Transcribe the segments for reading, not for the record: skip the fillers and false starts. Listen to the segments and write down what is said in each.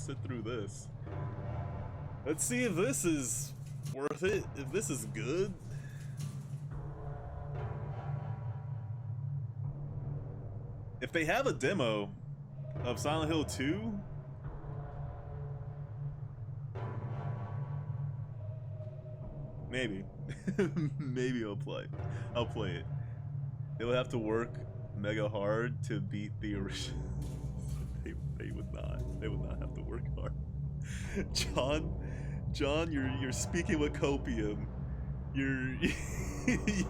sit through this. Let's see if this is worth it, if this is good. If they have a demo of Silent Hill 2, maybe. Maybe I'll play it. They'll have to work mega hard to beat the original. They would not have to work hard. John, you're speaking with copium. You're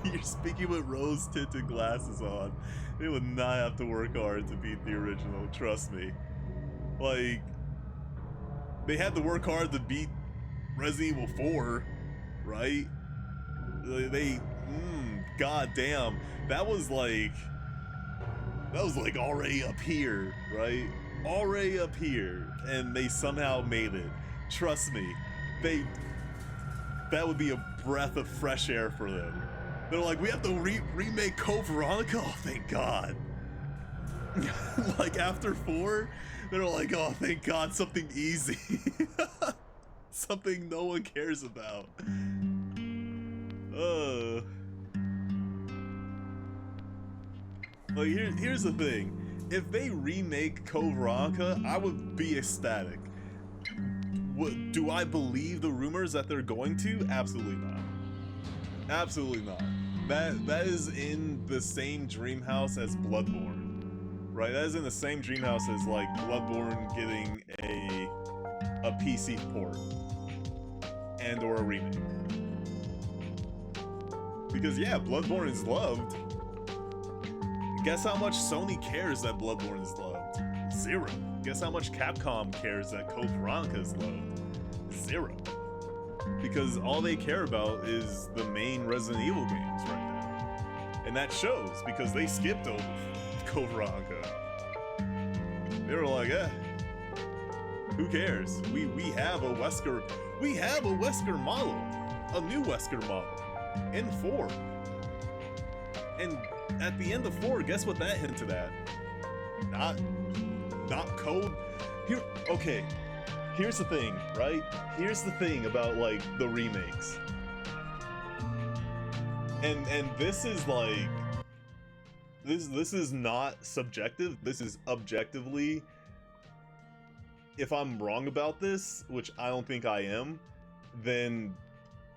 you're speaking with rose-tinted glasses on. They would not have to work hard to beat the original, trust me. Like, they had to work hard to beat Resident Evil 4, right? God damn, that was like already up here, right? Already up here, and they somehow made it. Trust me, that would be a breath of fresh air for them. They're like, we have to remake Code Veronica? Oh, thank God. Like, after 4, they're like, oh, thank God, something easy. Something no one cares about. Like, here's the thing. If they remake Code Veronica, I would be ecstatic. Do I believe the rumors that they're going to? Absolutely not. Absolutely not. That is in the same dream house as Bloodborne, right? That is in the same dream house as like Bloodborne getting a PC port and or a remake. Because yeah, Bloodborne is loved. Guess how much Sony cares that Bloodborne is loved? 0. Guess how much Capcom cares that Code Veronica is loved? 0. Because all they care about is the main Resident Evil games right now. And that shows, because they skipped over Code Veronica. They were like, who cares? We have a Wesker model. A new Wesker model. In 4. And at the end of 4, guess what that hinted at? Not Code. Okay, here's the thing, right? Here's the thing about like the remakes. And this is like this is not subjective. This is objectively. If I'm wrong about this, which I don't think I am, then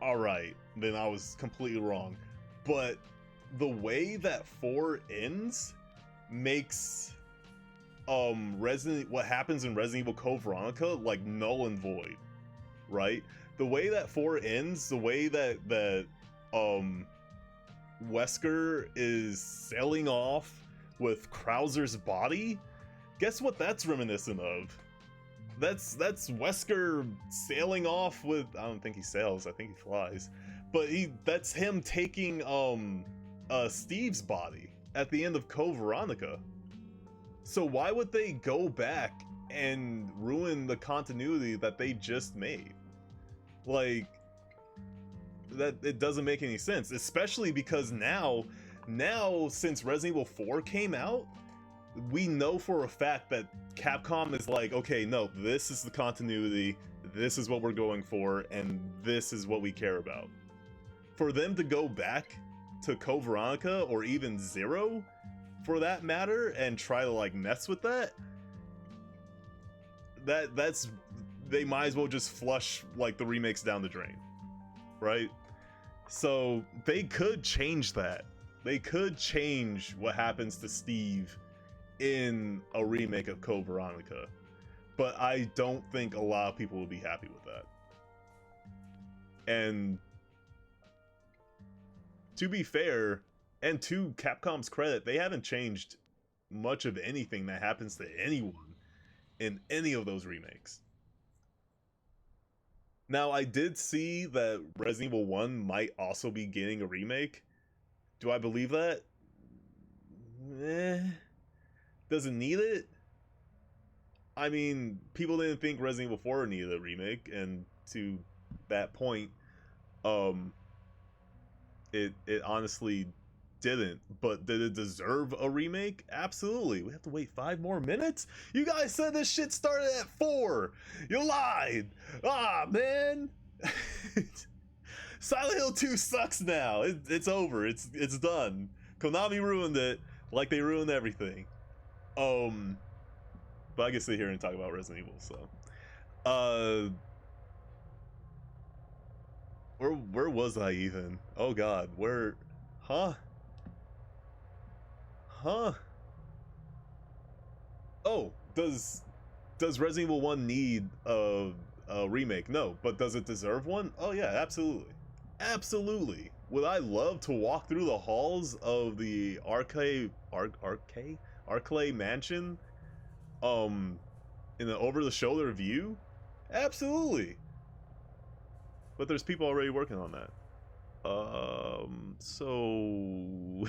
alright, then I was completely wrong. But the way that 4 ends makes what happens in Resident Evil Code Veronica like null and void, right? The way that 4 ends, the way that Wesker is sailing off with Krauser's body, guess what that's reminiscent of? That's Wesker sailing off with, I don't think he sails, I think he flies. But that's him taking Steve's body at the end of Code Veronica. So why would they go back and ruin the continuity that they just made? Like, that it doesn't make any sense, especially because now since Resident Evil 4 came out, we know for a fact that Capcom is like, okay, no, this is the continuity, this is what we're going for, and this is what we care about. For them to go back to Code Veronica, or even 0, for that matter, and try to like mess with that's they might as well just flush like the remakes down the drain, right? So they could change that. They could change what happens to Steve in a remake of Code Veronica, but I don't think a lot of people will be happy with that. And to be fair, and to Capcom's credit, they haven't changed much of anything that happens to anyone in any of those remakes. Now, I did see that Resident Evil 1 might also be getting a remake. Do I believe that? Doesn't need it? I mean, people didn't think Resident Evil 4 needed a remake, and to that point, it honestly didn't. But did it deserve a remake? Absolutely. We have to wait 5 more minutes? You guys said this shit started at 4. You lied. Ah, man. Silent Hill 2 sucks now. It's over. It's done. Konami ruined it like they ruined everything. But I can sit here and talk about Resident Evil, so. Where was I even? Oh god, where? Huh? Oh, does Resident Evil 1 need a remake? No, but does it deserve one? Oh yeah, absolutely. Absolutely. Would I love to walk through the halls of the Arclay mansion in an over-the-shoulder view? Absolutely. But there's people already working on that. So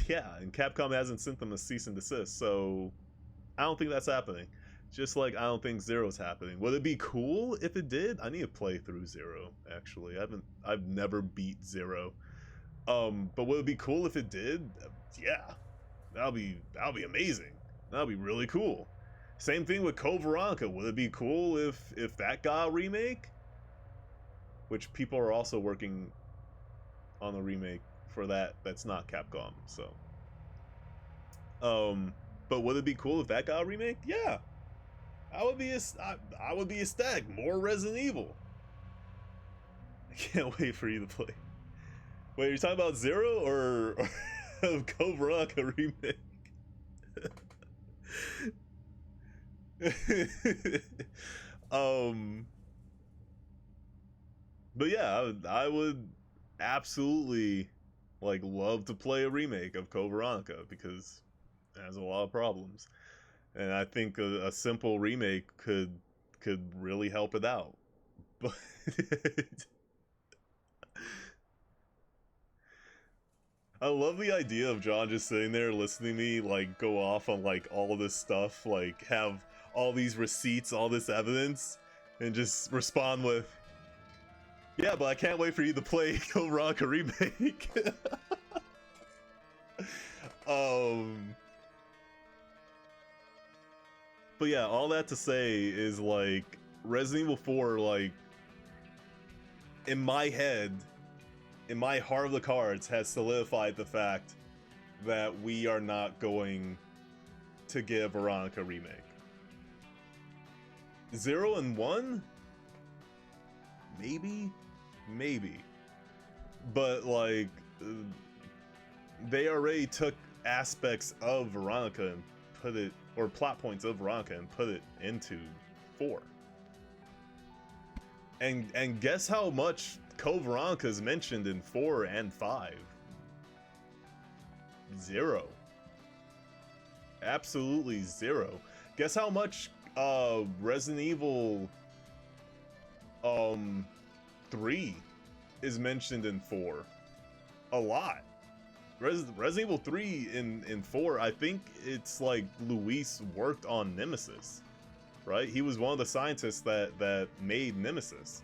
yeah, and Capcom hasn't sent them a cease and desist, so I don't think that's happening. Just like I don't think Zero's happening. Would it be cool if it did? I need to play through Zero, actually. I've never beat Zero. But would it be cool if it did? Yeah. That'll be amazing. That'll be really cool. Same thing with Code Veronica. Would it be cool if that got a remake? Which people are also working on a remake for that's not Capcom, so. But would it be cool if that got a remake? Yeah. I would be ecstatic. More Resident Evil. I can't wait for you to play. Wait, you're talking about Zero or Code Veronica remake? But yeah, I would absolutely like love to play a remake of Code Veronica because it has a lot of problems, and I think a simple remake could really help it out. But I love the idea of John just sitting there listening to me like go off on like all this stuff, like have all these receipts, all this evidence, and just respond with, yeah, but I can't wait for you to play Code Veronica remake. But yeah, all that to say is like Resident Evil 4, like in my head, in my heart of the cards, has solidified the fact that we are not going to get a Veronica remake. 0 and 1? Maybe? But like they already took aspects of Veronica and put it, or plot points of Veronica and put it into 4. And guess how much Code Veronica is mentioned in 4 and 5? 0. Absolutely 0. Guess how much Resident Evil 3 is mentioned in 4? A lot. Resident Evil 3 in 4, I think it's like Luis worked on Nemesis, right? He was one of the scientists that made Nemesis.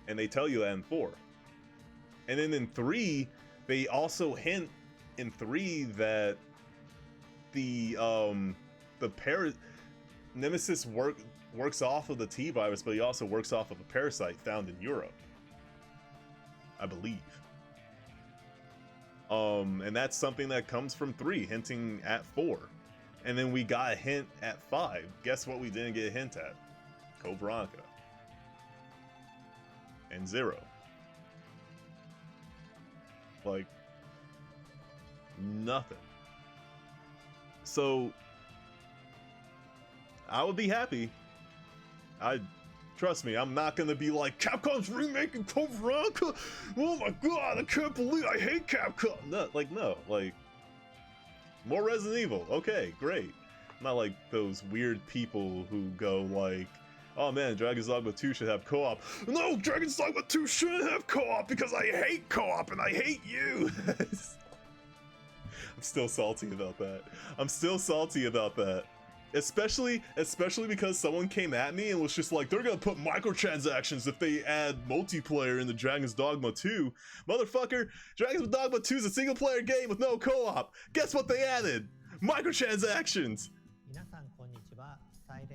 And they tell you that in 4. And then in 3, they also hint in 3 that the Nemesis works off of the T virus, but he also works off of a parasite found in Europe, I believe. And that's something that comes from 3, hinting at 4. And then we got a hint at 5. Guess what we didn't get a hint at? Code Veronica. And 0. Like, nothing. So, I would be happy. Trust me, I'm not gonna be like, Capcom's remaking Code Veronica? Oh my god, I can't believe I hate Capcom! No, like, more Resident Evil, okay, great. I'm not like those weird people who go like, oh man, Dragon's Dogma 2 should have co-op. No, Dragon's Dogma 2 shouldn't have co-op because I hate co-op and I hate you! I'm still salty about that. Especially because someone came at me and was just like, they're gonna put microtransactions if they add multiplayer in the Dragon's Dogma 2. Motherfucker, Dragon's Dogma 2 is a single player game with no co-op. Guess what they added? Microtransactions.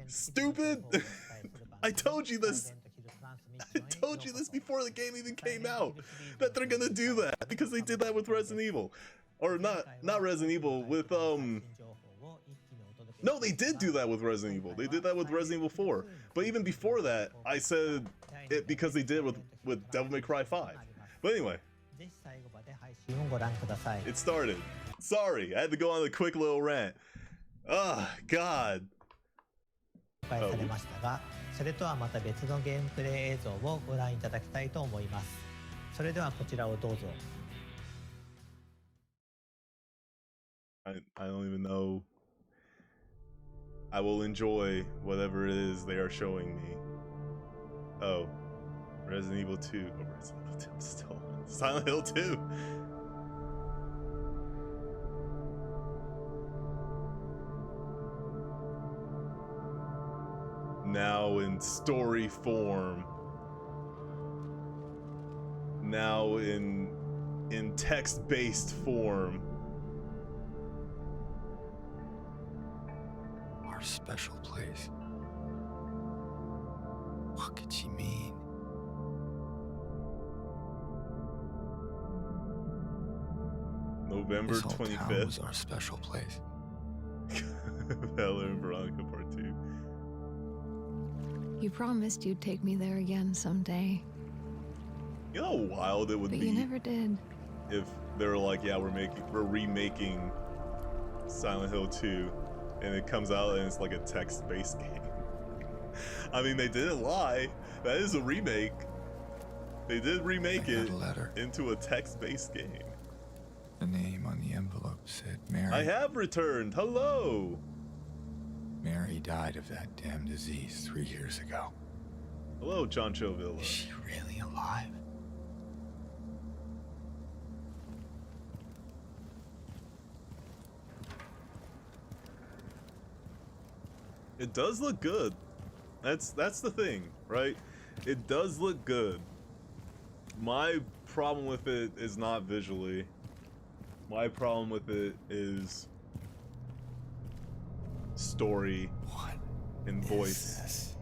Stupid. I told you this. I told you this before the game even came out, that they're gonna do that because they did that with Resident Evil. Or not Resident Evil, with no, they did do that with Resident Evil. They did that with Resident Evil 4. But even before that, I said it because they did it with Devil May Cry 5. But anyway, it started. Sorry, I had to go on a quick little rant. Ah, God. 公開されましたが、それとはまた別のゲームプレイ映像をご覧いただきたいと思います。それではこちらをどうぞ。I don't even know. I will enjoy whatever it is they are showing me. Oh, Resident Evil 2. Oh, Resident Evil 2. I'm still Silent Hill 2. Now in story form. Now in text-based form. Our special place. What could she mean? November This whole 25th. town was our special place. Bella and Veronica Part 2. You promised you'd take me there again someday. You know how wild it would But be you never did. if they were like, yeah, we're remaking Silent Hill 2, and it comes out and it's like a text-based game. I mean, they didn't lie. That is a remake. They did remake I got it a letter. into a text-based game. The name on the envelope said Mary. I have returned. Hello. Mary died of that damn disease 3 years ago. Hello, Chancho Villa. Is she really alive? It does look good. That's the thing, right? It does look good. My problem with it is not visually. My problem with it is story What and is voice. this?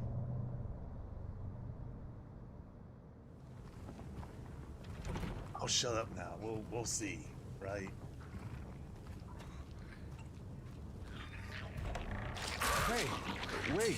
I'll shut up now. We'll see, right? Hey, wait.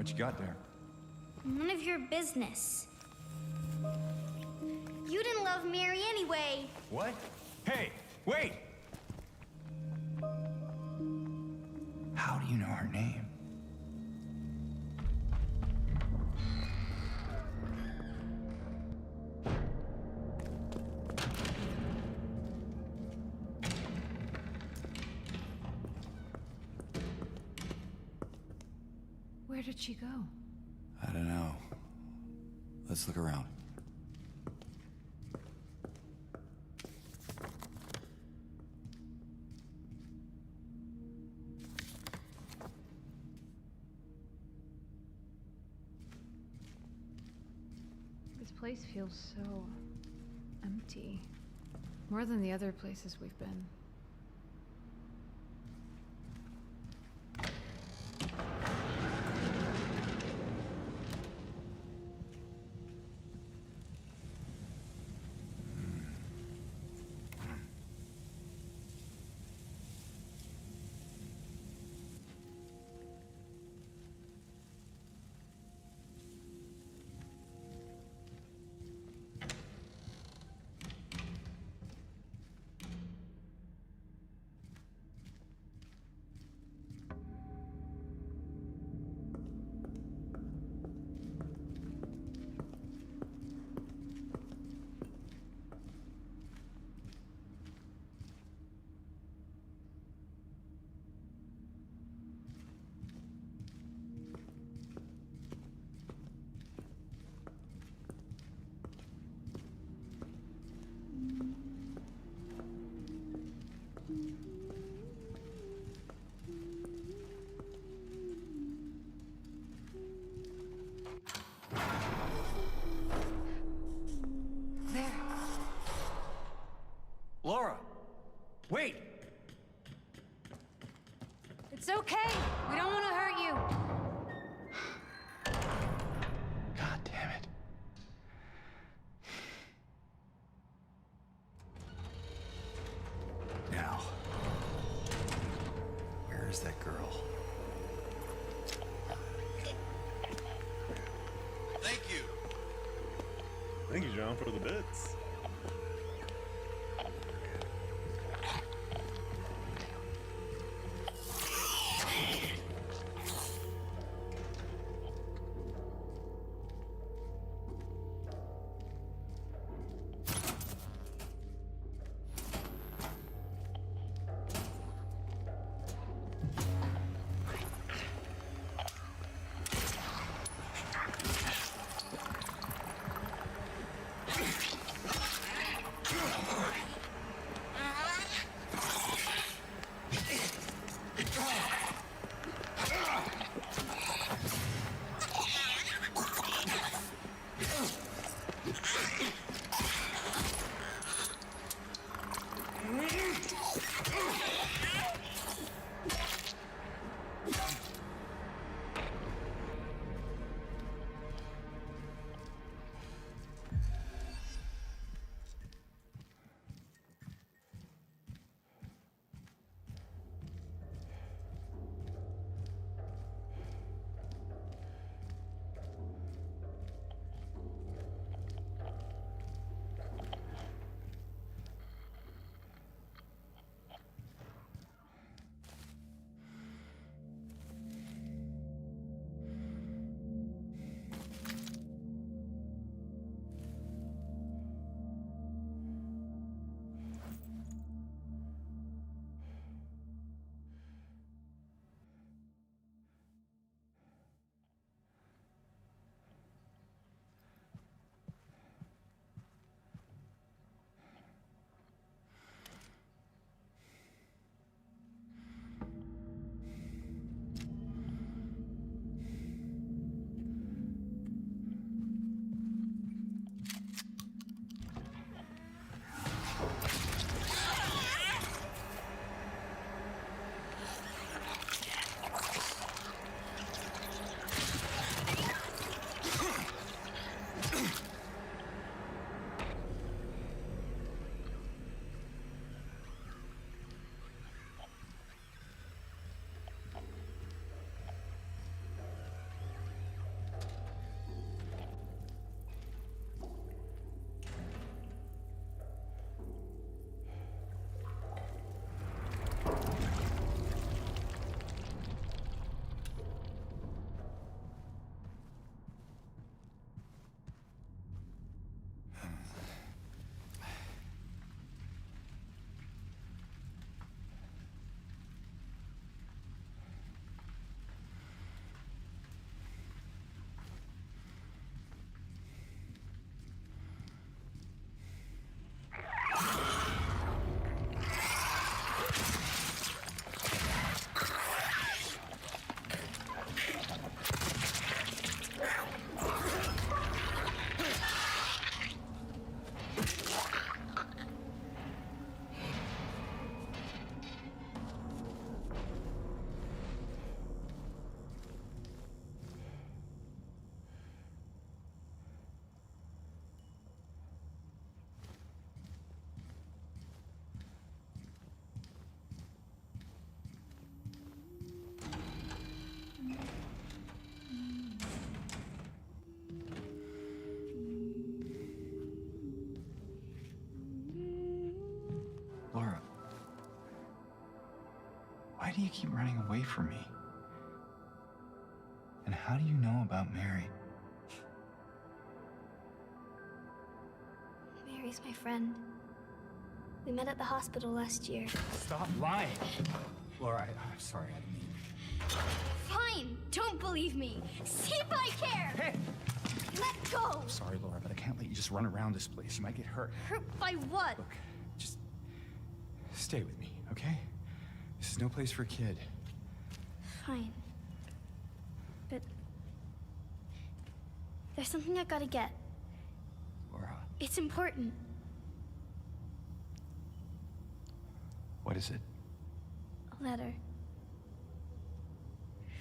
What you got there? None of your business. You didn't love Mary anyway. What? Hey, wait! How do you know her name? Where did she go? I don't know. Let's look around. This place feels so empty. More than the other places we've been. There. Laura! Wait! It's okay. We don't want to hurt you. God damn it. Now, where is that girl? Thank you. Thank you, John, for the bits. do you keep running away from me? And how do you know about Mary? Mary's my friend. We met at the hospital last year. Stop lying. Laura, I'm sorry, I didn't mean... Fine, don't believe me. See if I care. Hey! Let go. I'm sorry, Laura, but I can't let you just run around this place. You might get hurt. Hurt by what? Look, just stay with me, okay? This is no place for a kid. Fine. But there's something I gotta get. Laura, It's important. what is it? A letter.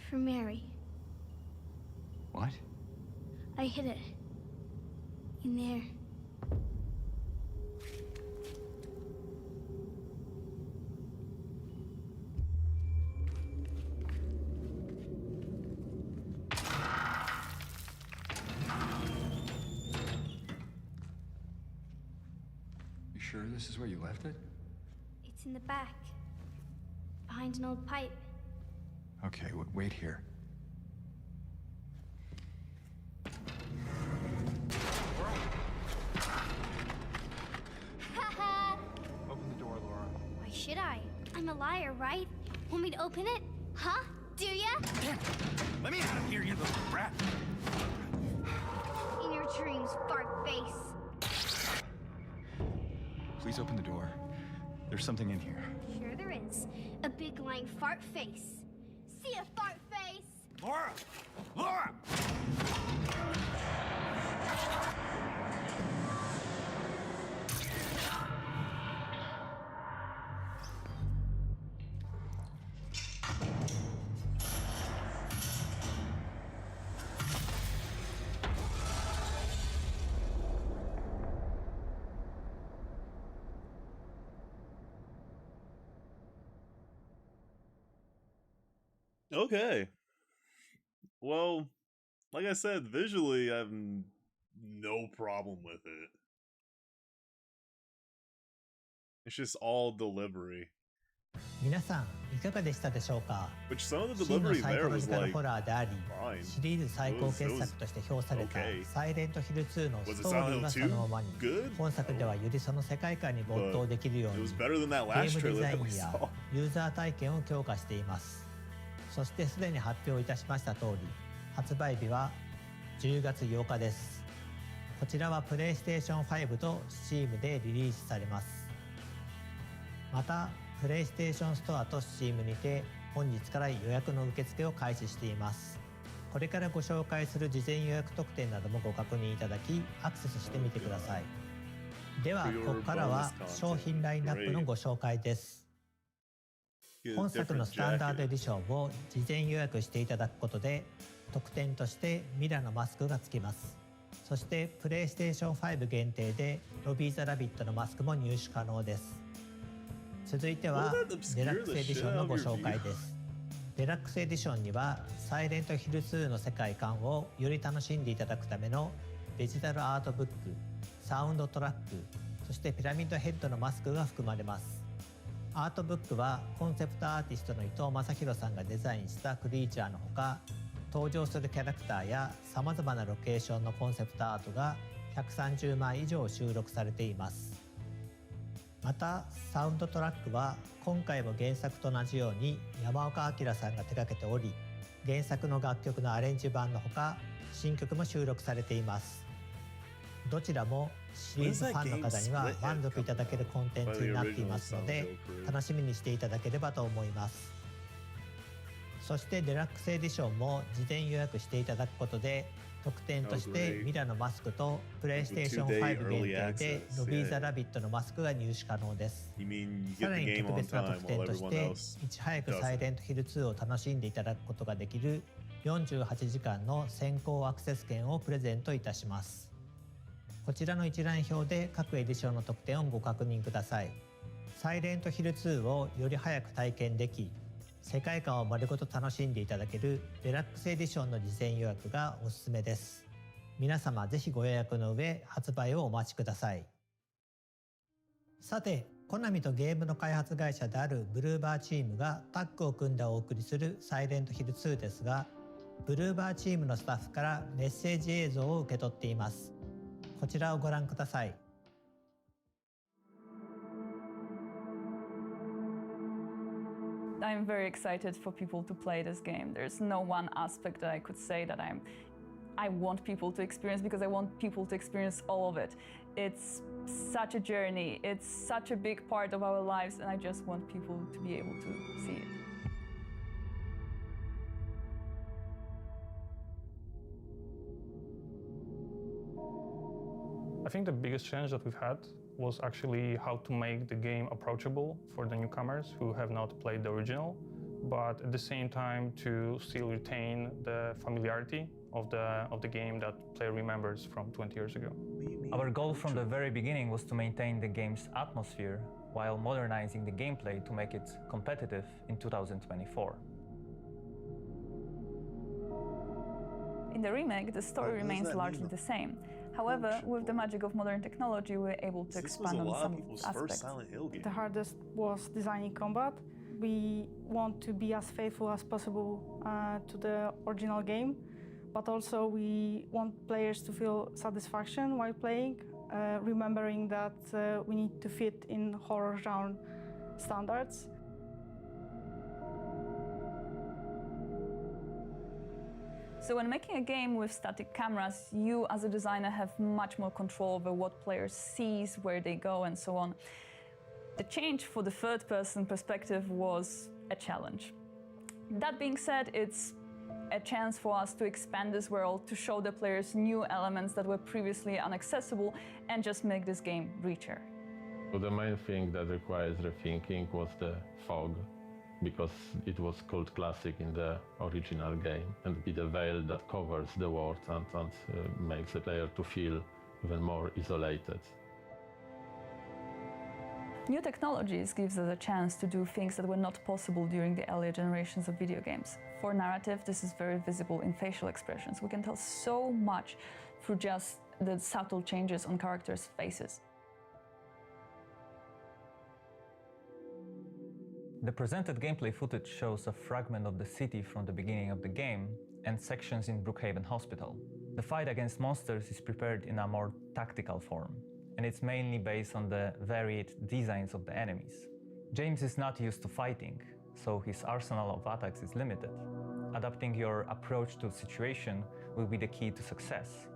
From Mary. What? I hid it. In there. You sure this is where you left it? It's in the back. Behind an old pipe. Okay, wait here. Haha! Open the door, Laura. Why should I? I'm a liar, right? Want me to open it? Huh? Do ya? Damn! Let me out of here, you little brat! In your dreams, fart face. Please open the door. There's something in here. Sure there is. A big lying fart face. See ya, fart face! Laura! Laura! Okay. Well, like I said, visually, I have no problem with it. It's just all delivery. 皆さんいかがでしたでしょうか。 Which some of the 真の delivery サイコ there ロ was ジカル like ホラーであり、 fine. シリーズ最高傑作として評された okay. サイレントヒル2の Was ス it トーリー Silent は Hill そのままに、 2 good? 本作ではよりその世界観に没頭できるよう It に was better than that ゲ last ームデ trailer ザイ that we ンや saw. ユーザー体験を強化しています。そしてすでに発表いたしました通り、発売日は10月8日です。こちらはプレイステーション5と Steam でリリースされます。またプレイステーションストアと Steam にて本日から予約の受付を開始しています。これからご紹介する事前予約特典などもご確認いただきアクセスしてみてください。ではここからは商品ラインナップのご紹介です。本作のスタンダードエディションを事前予約していただくことで特典としてミラのマスクがつきます。そしてプレイステーション5限定でロビー・ザ・ラビットのマスクも入手可能です。続いてはデラックスエディションのご紹介です。デラックスエディションにはサイレントヒル2の世界観をより楽しんでいただくためのデジタルアートブック、サウンドトラック、そしてピラミッドヘッドのマスクが含まれます。アートブックはコンセプトアーティストの伊藤正弘さんがデザインしたクリーチャーのほか、登場するキャラクターやさまざまなロケーションのコンセプトアートが130枚以上収録されています。またサウンドトラックは今回も原作と同じように山岡明さんが手掛けており、原作の楽曲のアレンジ版のほか新曲も収録されています。どちらもシリーズファンの方には満足いただけるコンテンツになっていますので楽しみにしていただければと思います。そしてデラックスエディションも事前予約していただくことで特典としてミラのマスクとプレイステーション5限定でロビー・ザ・ラビットのマスクが入手可能です。さらに特別な特典としていち早くサイレントヒル2を楽しんでいただくことができる48時間の先行アクセス券をプレゼントいたします。こちらの一覧表で各エディションの特典をご確認ください。サイレントヒル2をより早く体験でき世界観を丸ごと楽しんでいただけるデラックスエディションの事前予約がおすすめです。皆様ぜひご予約の上発売をお待ちください。さてコナミとゲームの開発会社であるブルーバーチームがタッグを組んでお送りするサイレントヒル2ですが、ブルーバーチームのスタッフからメッセージ映像を受け取っています。こちらをご覧ください。I'm very excited for people to play this game. There's no one aspect that I could say that I want people to experience, because I want people to experience all of it. It's such a journey, it's such a big part of our lives, and I just want people to be able to see it. I think the biggest challenge that we've had was actually how to make the game approachable for the newcomers who have not played the original, but at the same time to still retain the familiarity of the game that player remembers from 20 years ago. Our goal from the very beginning was to maintain the game's atmosphere while modernizing the gameplay to make it competitive in 2024. In the remake, the story remains largely the same. However, with the magic of modern technology, we're able to expand on some aspects. The hardest was designing combat. We want to be as faithful as possible to the original game, but also we want players to feel satisfaction while playing, remembering that we need to fit in horror genre standards. So when making a game with static cameras, you as a designer have much more control over what players sees, where they go, and so on. The change for the third-person perspective was a challenge. That being said, it's a chance for us to expand this world, to show the players new elements that were previously inaccessible, and just make this game richer. So the main thing that requires rethinking was the fog, because it was called classic in the original game, and it's a veil that covers the world and makes the player to feel even more isolated. New technologies gives us a chance to do things that were not possible during the earlier generations of video games. For narrative, this is very visible in facial expressions. We can tell so much through just the subtle changes on characters' faces. The presented gameplay footage shows a fragment of the city from the beginning of the game and sections in Brookhaven Hospital. The fight against monsters is prepared in a more tactical form, and it's mainly based on the varied designs of the enemies. James is not used to fighting, so his arsenal of attacks is limited. Adapting your approach to the situation will be the key to success.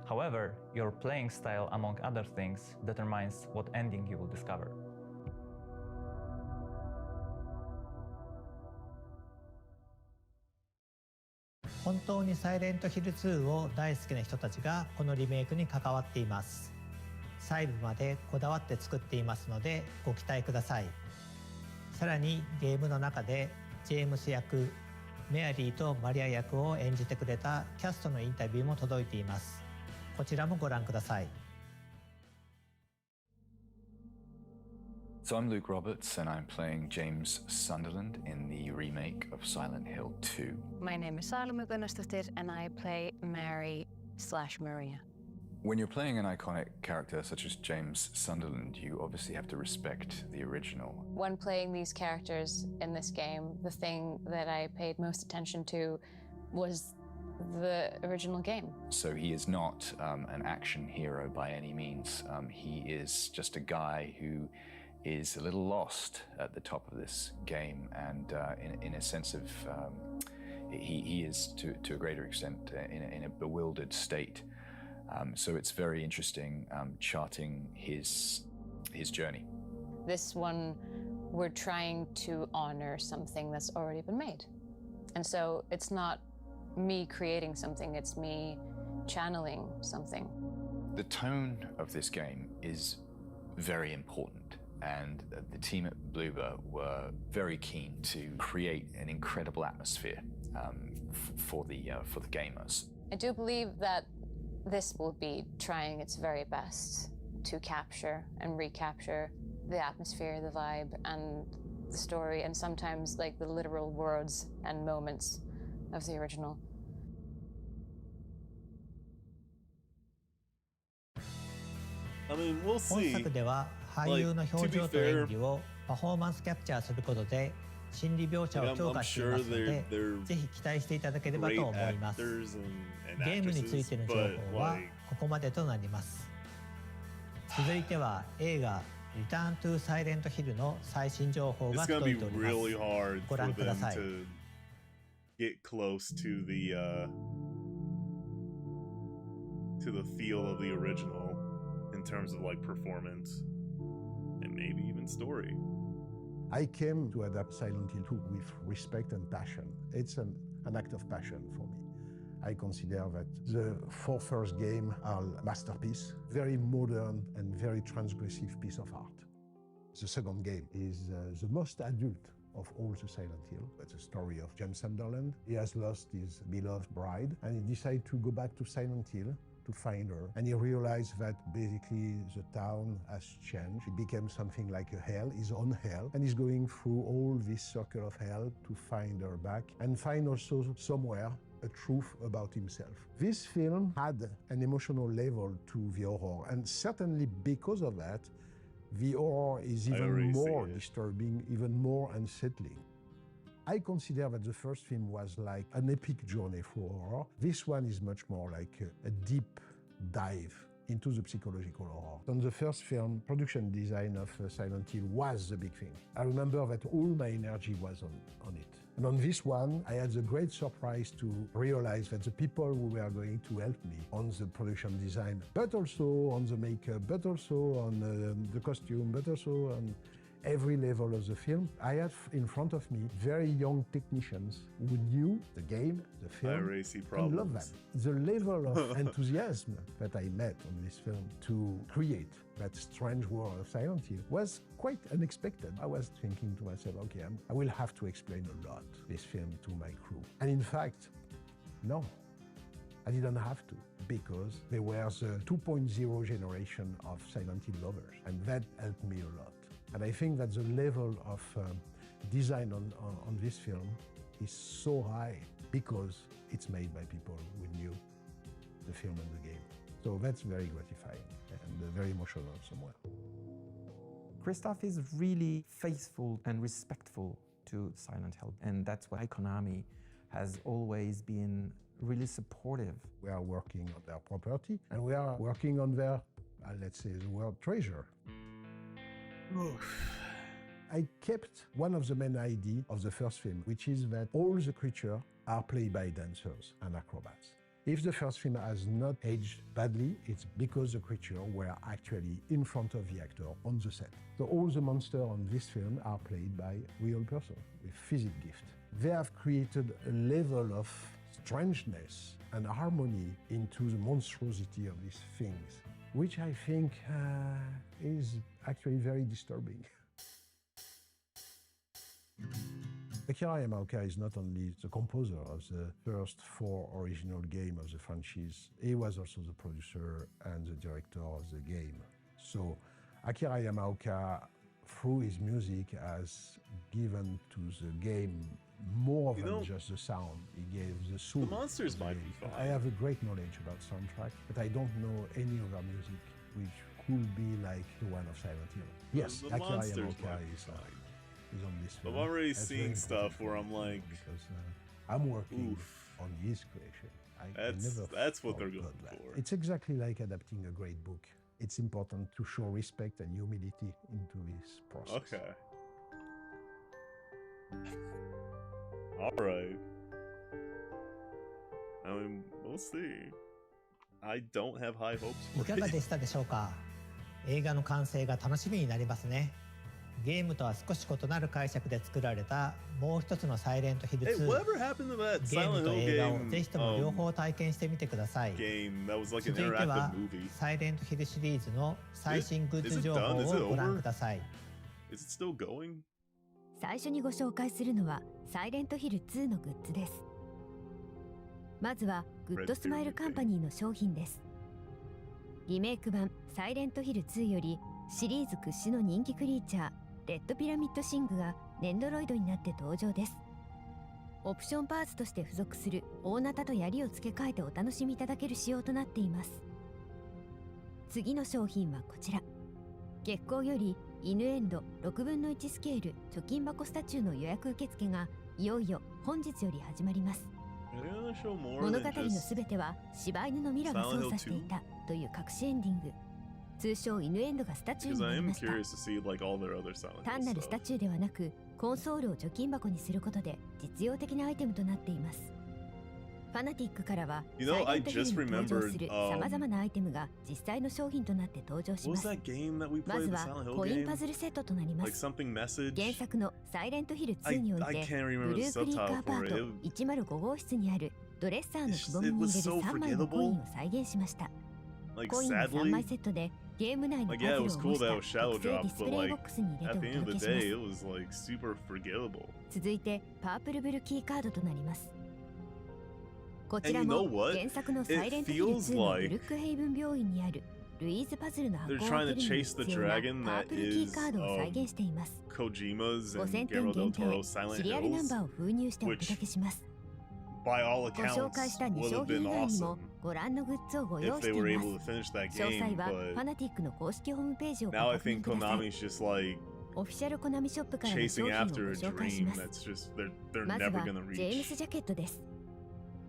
However, your playing style, among other things, determines what ending you will discover. 本当にサイレントヒル2を大好きな人たちがこのリメイクに関わっています。細部までこだわって作っていますのでご期待ください。さらにゲームの中でジェームス役、メアリーとマリア役を演じてくれたキャストのインタビューも届いています。こちらもご覧ください。So I'm Luke Roberts, and I'm playing James Sunderland in the remake of Silent Hill 2. My name is Salome Gunnarsdottir, and I play Mary/Maria. When you're playing an iconic character such as James Sunderland, you obviously have to respect the original. When playing these characters in this game, the thing that I paid most attention to was the original game. So he is not an action hero by any means. He is just a guy who is a little lost at the top of this game, and in a sense of he is to a greater extent in a bewildered state. So it's very interesting charting his journey. This one, we're trying to honor something that's already been made. And so it's not me creating something, it's me channeling something. The tone of this game is very important. And the team at Bloober were very keen to create an incredible atmosphere for the gamers. I do believe that this will be trying its very best to capture and recapture the atmosphere, the vibe, and the story, and sometimes like the literal words and moments of the original. I mean, we'll 本 see. 作では俳優の表情と演技をパフォーマンスキャプチャーすることで心理描写を強化していますので、ぜひ期待していただければと思います。ゲームについての情報はここまでとなります。続いては映画リターントゥサイレントヒルの最新情報が届いております。ご覧ください。Get close to the feel of the original in terms of like performance and maybe even story. I came to adapt Silent Hill 2 with respect and passion. It's an act of passion for me. I consider that the four first games are a masterpiece, very modern and very transgressive piece of art. The second game is the most adult of all the Silent Hill. It's a story of James Sunderland. He has lost his beloved bride and he decided to go back to Silent Hill to find her. And he realized that basically the town has changed. It became something like a hell, his own hell. And he's going through all this circle of hell to find her back and find also somewhere a truth about himself. This film had an emotional level to the horror, and certainly because of that, the horror is even more disturbing, even more unsettling. I consider that the first film was like an epic journey for horror. This one is much more like a deep dive into the psychological horror. On the first film, production design of Silent Hill was the big thing. I remember that all my energy was on it. And on this one, I had the great surprise to realize that the people who were going to help me on the production design, but also on the makeup, but also on the costume, but also on every level of the film, I had in front of me very young technicians who knew the game, the film, and loved them. The level of enthusiasm that I met on this film to create that strange world of Silent Hill was quite unexpected. I was thinking to myself, okay, I will have to explain a lot this film to my crew. And in fact, no, I didn't have to, because they were the 2.0 generation of Silent Hill lovers, and that helped me a lot. And I think that the level of design on this film is so high because it's made by people who knew the film and the game. So that's very gratifying and very emotional somewhere. Christoph is really faithful and respectful to Silent Hill, and that's why Konami has always been really supportive. We are working on their property, and we are working on their, let's say, the world treasure. I kept one of the main ideas of the first film, which is that all the creatures are played by dancers and acrobats. If the first film has not aged badly, it's because the creatures were actually in front of the actor on the set. So all the monsters on this film are played by real persons with physical gift. They have created a level of strangeness and harmony into the monstrosity of these things, which I think is actually very disturbing. Akira Yamaoka is not only the composer of the first four original games of the franchise, he was also the producer and the director of the game. So Akira Yamaoka, through his music, has given to the game more than just the sound. He gave the soul. The monsters might be fun. I have a great knowledge about soundtrack, but I don't know any other music which could be like the one of Silent Hill. Yes, the Akira monsters Yamaoka is on this film. I'm already seeing stuff where I'm like, because I'm working on his creation. That's what they're going for. It's exactly like adapting a great book. It's important to show respect and humility into this process. Okay. All right. I mean, we'll see. I don't have high hopes for いかがでしたでしょうか。映画の完成が楽しみになりますね。ゲームとは少し異なる解釈で作られたもう一つのサイレントヒル2。ゲームと映画をぜひとも両方体験してみてください。続いてはサイレントヒルシリーズの最新グッズ情報をご覧ください。最初にご紹介するのはサイレントヒル2のグッズです。まずはグッドスマイルカンパニーの商品です。リメイク版サイレントヒル2よりシリーズ屈指の人気クリーチャーレッドピラミッドシングがネンドロイドになって登場です。オプションパーツとして付属する大ナタと槍を付け替えてお楽しみいただける仕様となっています。次の商品はこちら。月光より犬エンド6分の1スケール貯金箱スタチューの予約受付がいよいよ本日より始まります。物語のすべては柴犬のミラが操作していたという隠しエンディング、通称犬エンドがスタチューになりました。単なるスタチューではなくコンソールを貯金箱にすることで実用的なアイテムとなっています。ファナティックからはサイレントヒルに登場するさまざまなアイテムが実際の商品となって登場します。まずはコインパズルセットとなります。原作のサイレントヒル2においてブルークリーカーパート105号室にあるドレッサーのくぼみに入れる3枚のコインを再現しました。コインは3枚セットでゲーム内のパズルを模した特製ディスプレイボックスに入れてお届けします。続いてパープルブルキーカードとなります。こちらも原作のサイレントヒル2のブルックヘイブン病院にあるルイーズパズルの箱を開けるのに必要なパープルキーカードを再現しています。5000点限定シリアルナンバーを封入してお届けします。ご紹介した2商品以外にもご覧のグッズをご用意しています。詳細はファナティックの公式ホームページをご確認ください。オフィシャルコナミショップからの商品をご紹介します。まずはジェームスジャケットです。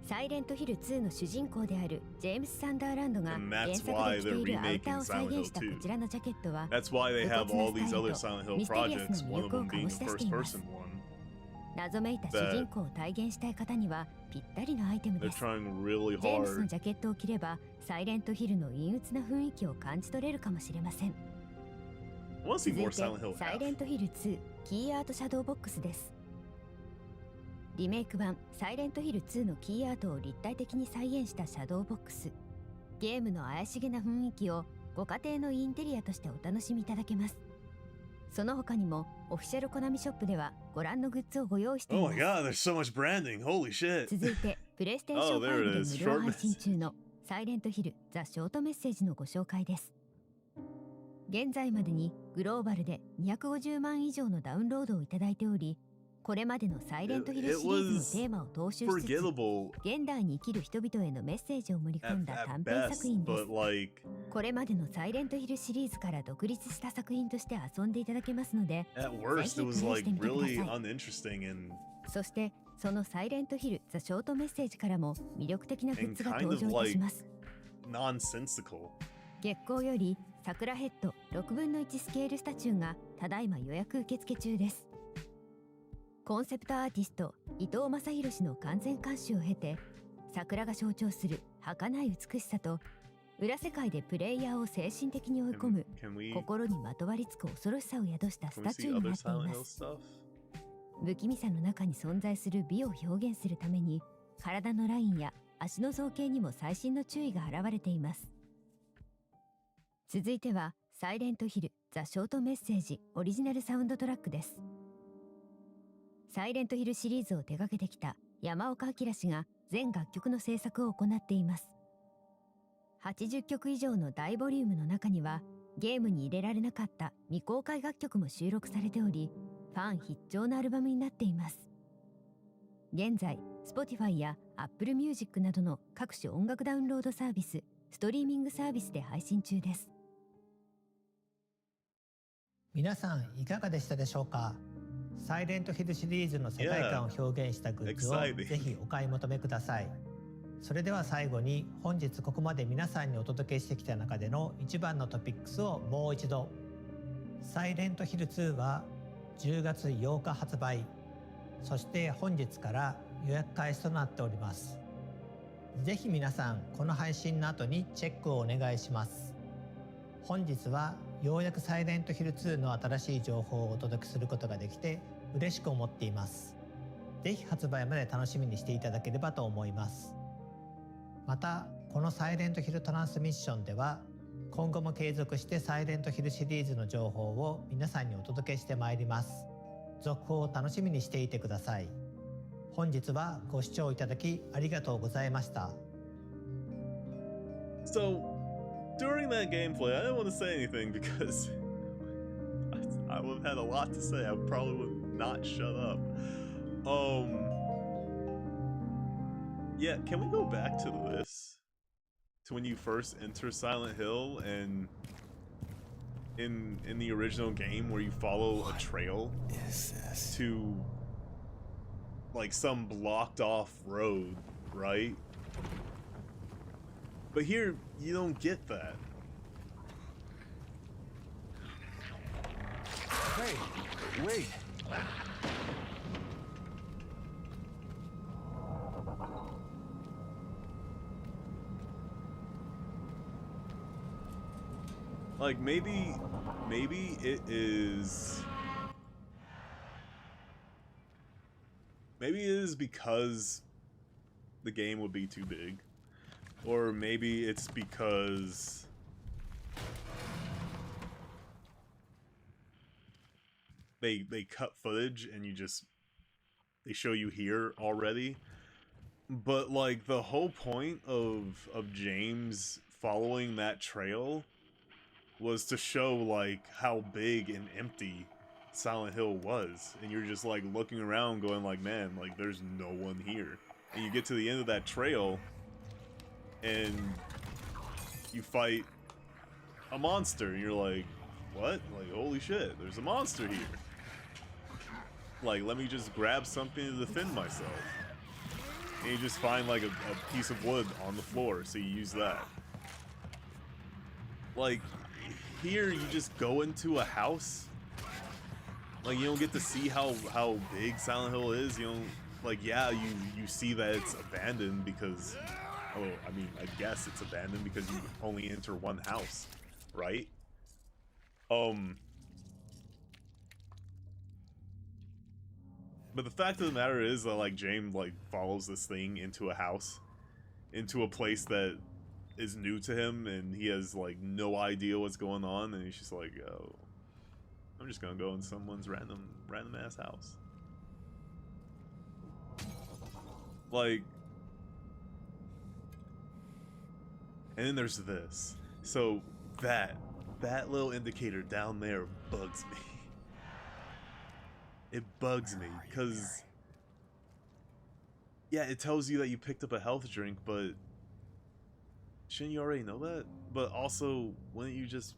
サイレントヒル2の主人公であるジェームス・サンダーランドが原作で着ているアウターを再現したこちらのジャケットは武骨なスタイルとミステリアスな魅力を醸し出しています。謎めいた主人公を体現したい方にはぴったりのアイテムです。ジェームスのジャケットを着ればサイレントヒルの陰鬱な雰囲気を感じ取れるかもしれません。続いてサイレントヒル2キーアートシャドーボックスです。リメイク版サイレントヒル2のキーアートを立体的に再現したシャドーボックス。ゲームの怪しげな雰囲気をご家庭のインテリアとしてお楽しみいただけます。その他にもオフィシャルコナミショップではご覧のグッズをご用意しています。続いてプレイステーション5で無料配信中のサイレントヒルザ・ショートメッセージのご紹介です。現在までにグローバルで250万以上のダウンロードをいただいており、これまでのサイレントヒルシリーズのテーマを踏襲しつつ現代に生きる人々へのメッセージを盛り込んだ短編作品です。これまでのサイレントヒルシリーズから独立した作品として遊んでいただけますので、ぜひプレイしてみてください。そしてそのサイレントヒルザ・ショートメッセージからも魅力的なグッズが登場いたします。月光より桜ヘッド6分の1スケールスタチューがただいま予約受付中です。コンセプトアーティスト伊藤正弘氏の完全監修を経て、桜が象徴する儚い美しさと裏世界でプレイヤーを精神的に追い込む心にまとわりつく恐ろしさを宿したスタチューになっています。不気味さの中に存在する美を表現するために体のラインや足の造形にも細心の注意が現れています。続いてはサイレントヒルザ・ショートメッセージオリジナルサウンドトラックです。サイレントヒルシリーズを手掛けてきた山岡明氏が全楽曲の制作を行っています。80曲以上の大ボリュームの中にはゲームに入れられなかった未公開楽曲も収録されており、ファン必聴のアルバムになっています。現在 Spotify や Apple Music などの各種音楽ダウンロードサービス、ストリーミングサービスで配信中です。皆さんいかがでしたでしょうか。サイレントヒルシリーズの世界観を表現したグッズをぜひお買い求めください。それでは最後に本日ここまで皆さんにお届けしてきた中での一番のトピックスをもう一度。サイレントヒル2は10月8日発売、そして本日から予約開始となっております。ぜひ皆さんこの配信の後にチェックをお願いします。本日はようやくサイレントヒル2の新しい情報をお届けすることができて嬉しく思っています。ぜひ発売まで楽しみにしていただければと思います。またこのサイレントヒルトランスミッションでは今後も継続してサイレントヒルシリーズの情報を皆さんにお届けしてまいります。続報を楽しみにしていてください。本日はご視聴いただきありがとうございました。During that gameplay, I didn't want to say anything because I would have had a lot to say. I probably would not shut up. Yeah, can we go back to this? To when you first enter Silent Hill and in the original game where you follow a trail to like some blocked off road, right? But here you don't get that. Hey, wait. Like maybe it is. Maybe it is because the game would be too big. Or maybe it's because they cut footage and they show you here already. But like the whole point of James following that trail was to show like how big and empty Silent Hill was, and you're just like looking around going like, man, like there's no one here. And you get to the end of that trail and you fight a monster and you're like, what? Like, holy shit, there's a monster here. Like, let me just grab something to defend myself. And you just find like a piece of wood on the floor, so you use that. Like, here you just go into a house. Like, you don't get to see how big Silent Hill is. You don't, like, yeah, you see that it's abandoned because, oh, I mean, I guess it's abandoned because you only enter one house, right? But the fact of the matter is that, like, James, like, follows this thing into a house, into a place that is new to him, and he has, like, no idea what's going on, and he's just like, oh, I'm just gonna go in someone's random ass house. Like, and then there's this. So that little indicator down there bugs me. It bugs me because, yeah, it tells you that you picked up a health drink, but shouldn't you already know that? But also, wouldn't you just,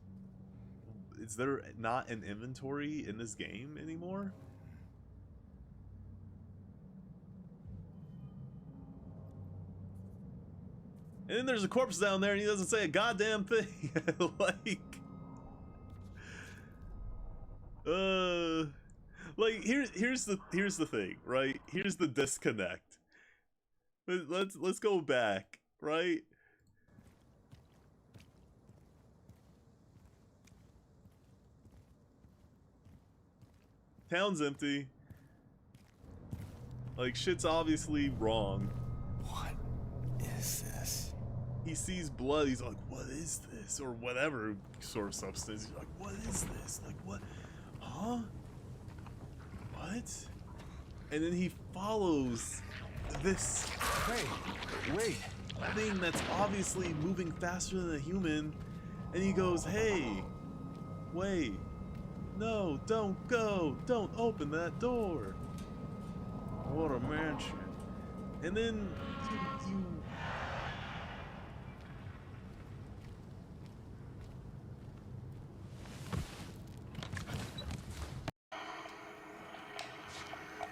is there not an inventory in this game anymore? And then there's a corpse down there and he doesn't say a goddamn thing. Like here's the thing, right? Here's the disconnect. Let's go back, right? Town's empty. Like, shit's obviously wrong. What is this? He sees blood, he's like, what is this? Or whatever sort of substance. He's like, what is this? Like, what? Huh? What? And then he follows this thing that's obviously moving faster than a human, and he goes, hey, wait, no, don't go, don't open that door. What a mansion. And then you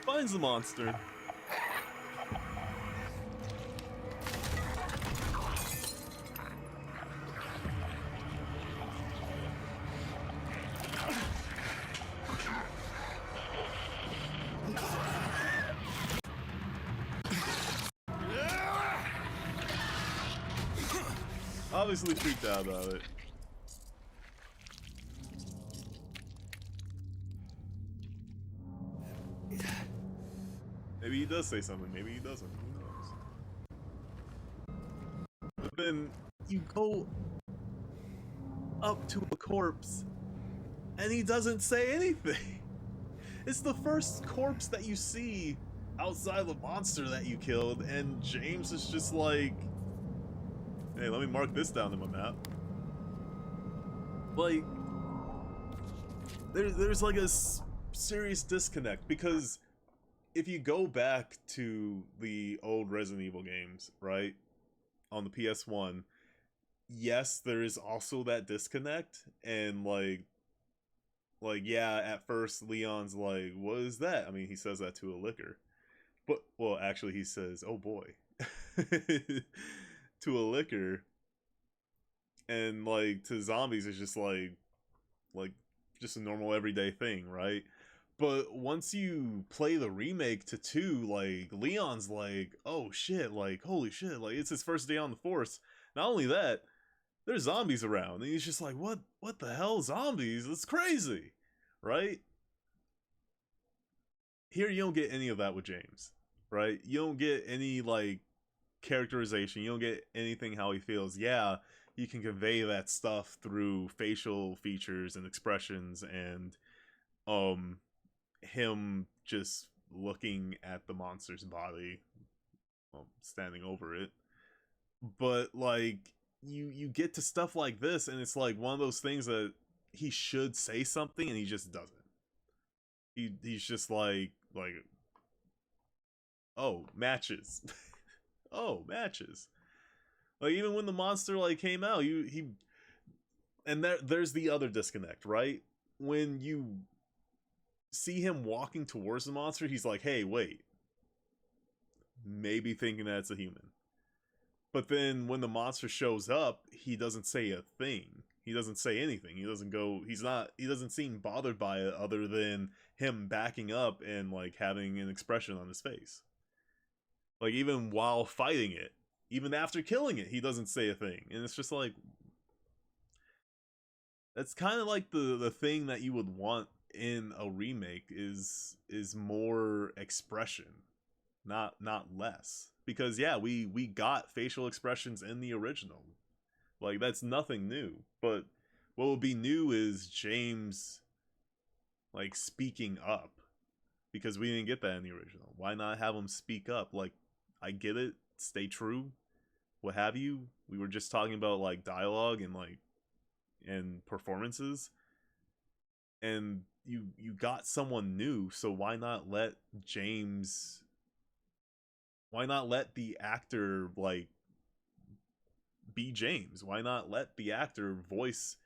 finds the monster. Obviously freaked out about it. Maybe he does say something, maybe he doesn't, who knows. But then you go up to a corpse and he doesn't say anything. It's the first corpse that you see outside the monster that you killed, and James is just like, hey, let me mark this down in my map. Like, there's like a serious disconnect, because if you go back to the old Resident Evil games, right, on the PS1, yes, there is also that disconnect, and like Like, yeah, at first Leon's like, "What is that?" I mean, he says that to a liquor, but well, actually, he says, "Oh boy," to a liquor, and like to zombies, it's just like just a normal everyday thing, right? But once you play the remake to 2, like Leon's like, "Oh shit, like holy shit, like it's his first day on the force." Not only that, there's zombies around, and he's just like, what the hell, zombies? That's crazy." Right? Here you don't get any of that with James, right? You don't get any like characterization. You don't get anything how he feels. Yeah, you can convey that stuff through facial features and expressions and um him just looking at the monster's body, well, standing over it. But like you get to stuff like this and it's like one of those things that he should say something and he just doesn't. He's just like oh, matches. Oh, matches. Like even when the monster like came out, he and there's the other disconnect, right? When you see him walking towards the monster, he's like, "Hey, wait." Maybe thinking that it's a human. But then when the monster shows up, he doesn't say a thing. He doesn't say anything. He doesn't go he doesn't seem bothered by it other than him backing up and like having an expression on his face. Like even while fighting it, even after killing it, he doesn't say a thing. And it's just like that's kind of like the thing that you would want in a remake is more expression, not less. Because yeah, we got facial expressions in the original. Like that's nothing new. But what would be new is James like speaking up, because we didn't get that in the original. Why not have him speak up? Like I get it, stay true, what have you. We were just talking about like dialogue and performances, and you got someone new, so why not let the actor like be James? Why not let the actor voice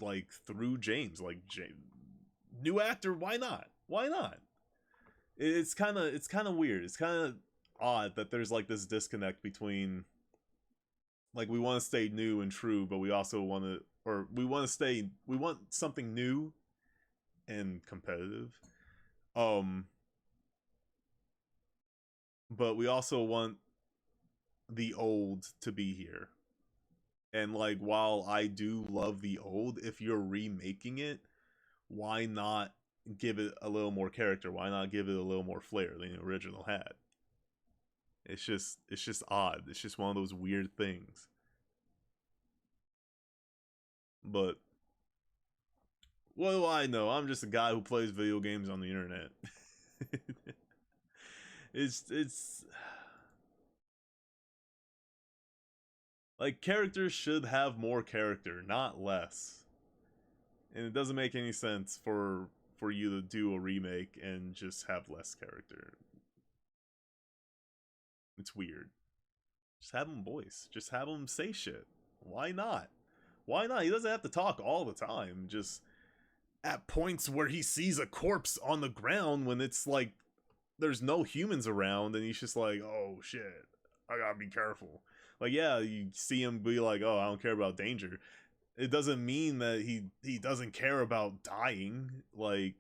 like through James? Like new actor, why not? Why not? It's kind of weird. It's kind of odd that there's like this disconnect between like we want to stay new and true, but we also want to, or we want something new and competitive. Um but we also want the old to be here. And like while I do love the old, if you're remaking it, why not give it a little more character? Why not give it a little more flair than the original had? It's just odd. It's just one of those weird things. But what do I know? I'm just a guy who plays video games on the internet. It's like characters should have more character, not less. And it doesn't make any sense for you to do a remake and just have less character. It's weird. Just have him voice. Just have him say shit. Why not? Why not? He doesn't have to talk all the time. Just at points where he sees a corpse on the ground when it's like there's no humans around and he's just like, "Oh shit. I got to be careful." Like yeah, you see him be like, "Oh, I don't care about danger." It doesn't mean that he doesn't care about dying. Like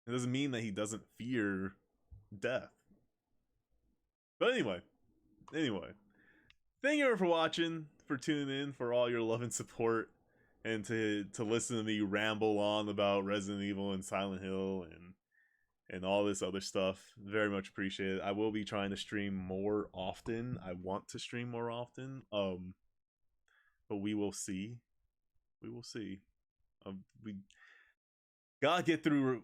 it doesn't mean that he doesn't fear death. But anyway, thank you for watching, for tuning in, for all your love and support, and to listen to me ramble on about Resident Evil and Silent Hill and all this other stuff. Very much appreciated. I will be trying to stream more often. I want to stream more often. But we will see. We will see. We gotta get through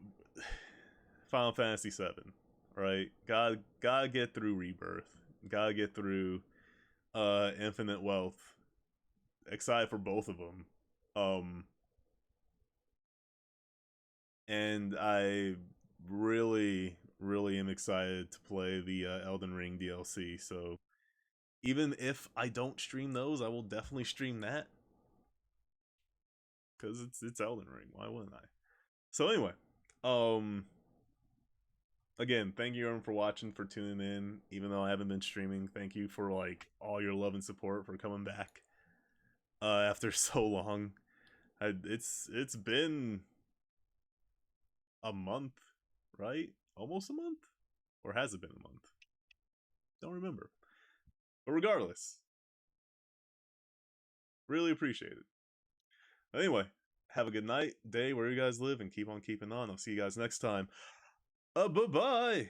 Final Fantasy VII, right? Gotta get through Rebirth. Gotta get through Infinite Wealth. Excited for both of them. And I really am excited to play the Elden Ring DLC. So even if I don't stream those, I will definitely stream that, because it's Elden Ring. Why wouldn't I? So anyway, again, thank you everyone for watching, for tuning in. Even though I haven't been streaming, thank you for like all your love and support, for coming back after so long. It's been a month, right? Almost a month, or has it been a month? Don't remember. But regardless, really appreciate it. Anyway, have a good night, day, where you guys live, and keep on keeping on. I'll see you guys next time. Bye-bye!